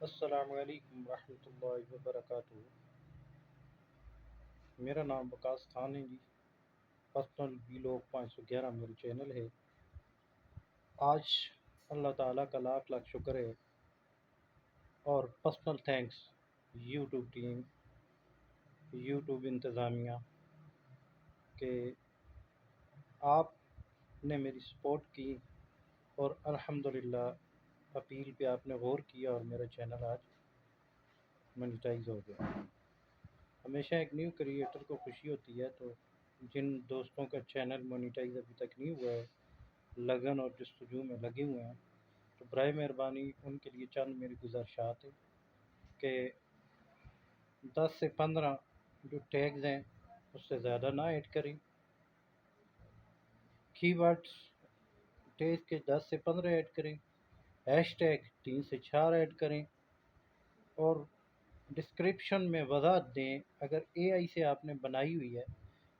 السلام علیکم ورحمۃ اللہ وبرکاتہ۔ میرا نام وقاص خان ہے جی۔ پرسنل ویلوگ 511 میرے چینل ہے۔ آج اللہ تعالیٰ کا لاکھ لاکھ شکر ہے اور personal thanks YouTube team, YouTube انتظامیہ کہ آپ نے میری سپورٹ کی اور الحمدللہ اپیل پہ آپ نے غور کیا اور میرا چینل آج مونیٹائز ہو گیا۔ ہمیشہ ایک نیو کریئٹر کو خوشی ہوتی ہے، تو جن دوستوں کا چینل مونیٹائز ابھی تک نہیں ہوا ہے، لگن اور جستجو میں لگے ہوئے ہیں، تو برائے مہربانی ان کے لیے چند میری گزارشات ہیں کہ 10 سے 15 جو ٹیگز ہیں اس سے زیادہ نہ ایڈ کریں۔ کی ورڈس ٹیگ کے 10 سے 15 ایڈ کریں، ہیش ٹیگ 3 سے 4 ایڈ کریں، اور ڈسکرپشن میں وضاحت دیں۔ اگر اے آئی سے آپ نے بنائی ہوئی ہے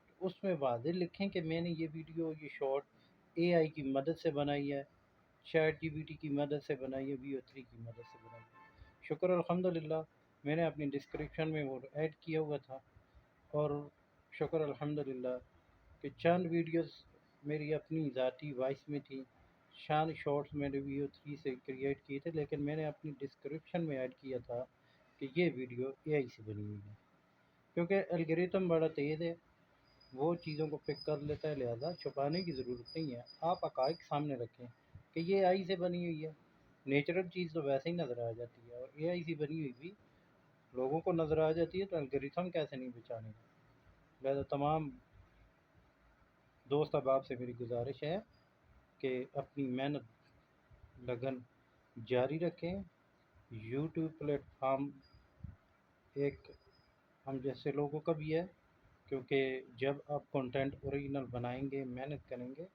تو اس میں واضح لکھیں کہ میں نے یہ ویڈیو، یہ شارٹ اے آئی کی مدد سے بنائی ہے، چیٹ جی پی ٹی کی مدد سے بنائی ہے، VO3 کی مدد سے بنائی ہے۔ شکر الحمدللہ میں نے اپنی ڈسکرپشن میں وہ ایڈ کیا ہوا تھا، اور شکر الحمدللہ کہ چند ویڈیوز میری اپنی ذاتی وائس میں تھی، شان شارٹس میں نے VO3 سے کریٹ کیے تھے، لیکن میں نے اپنی ڈسکرپشن میں ایڈ کیا تھا کہ یہ ویڈیو اے آئی سے بنی ہوئی ہے، کیونکہ الگوریتم بڑا تیز ہے، وہ چیزوں کو پک کر لیتا ہے، لہذا چھپانے کی ضرورت نہیں ہے۔ آپ حقائق سامنے رکھیں کہ یہ اے آئی سے بنی ہوئی ہے۔ نیچرل چیز تو ویسے ہی نظر آ جاتی ہے، اور اے آئی سے بنی ہوئی بھی لوگوں کو نظر آ جاتی ہے، تو الگوریتم کیسے نہیں بچانے کا۔ لہذا تمام دوست احباب سے میری گزارش ہے کہ اپنی محنت لگن جاری رکھیں۔ یوٹیوب پلیٹ فارم ایک ہم جیسے لوگوں کا بھی ہے، کیونکہ جب آپ کنٹینٹ اوریجنل بنائیں گے، محنت کریں گے،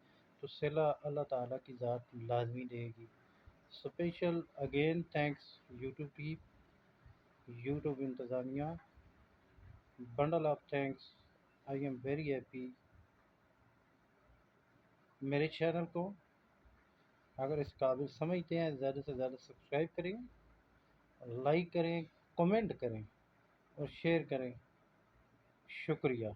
تو صلہ اللہ تعالیٰ کی ذات لازمی دے گی۔ Special again thanks YouTube team, YouTube انتظامیہ، bundle of thanks. I am very happy. میرے چینل کو اگر اس قابل سمجھتے ہیں، زیادہ سے زیادہ سبسکرائب کریں، لائک کریں، کمنٹ کریں اور شیئر کریں۔ شکریہ۔